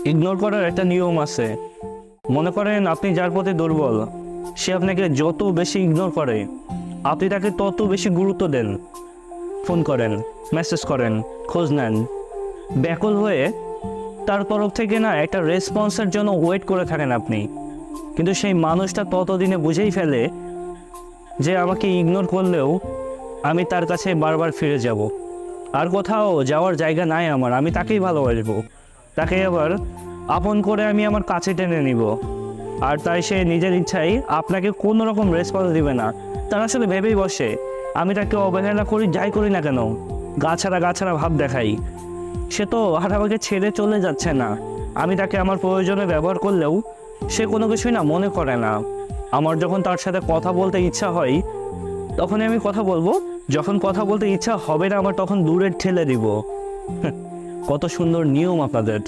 Ignore করার একটা নিয়ম আছে। মনে করেন আপনি যার প্রতি দুর্বল, সে আপনাকে যত বেশি ইগনোর করে আপনি তাকে তত বেশি গুরুত্ব দেন। ফোন করেন, মেসেজ করেন, খোঁজ নেন, ব্যাকুল হয়ে তার তরফ থেকে না একটা রেসপন্সের জন্য ওয়েট করে থাকেন আপনি। কিন্তু সেই মানুষটা ততদিনে বুঝেই ফেলে যে আমাকে ইগনোর করলেও আমি তার কাছে বারবার ফিরে যাব। আর কোথাও যাওয়ার জায়গা নাই আমার, আমি তাকেই ভালোবাসবো, তাকে আবার আপন করে আমি আমার কাছে টেনে নিব। আর তাই সে নিজের ইচ্ছাই আপনাকে কোনো রকম রেসপন্স দিবে না। তার আসলে ভেবেই বসে আমি তাকে অবহেলা করি, যাই করি না কেন, গাছাড়া গাছাড়া ভাব দেখাই। সে তো আর আমাকে ছেড়ে চলে যাচ্ছে না। আমি তাকে আমার প্রয়োজনে ব্যবহার করলেও সে কোনো কিছুই না মনে করে না। আমার যখন তার সাথে কথা বলতে ইচ্ছা হয় তখনই আমি কথা বলবো, যখন কথা বলতে ইচ্ছা হবে না আমার তখন দূরে ঠেলে দিব। কত সুন্দর নিয়ম আপনাদের।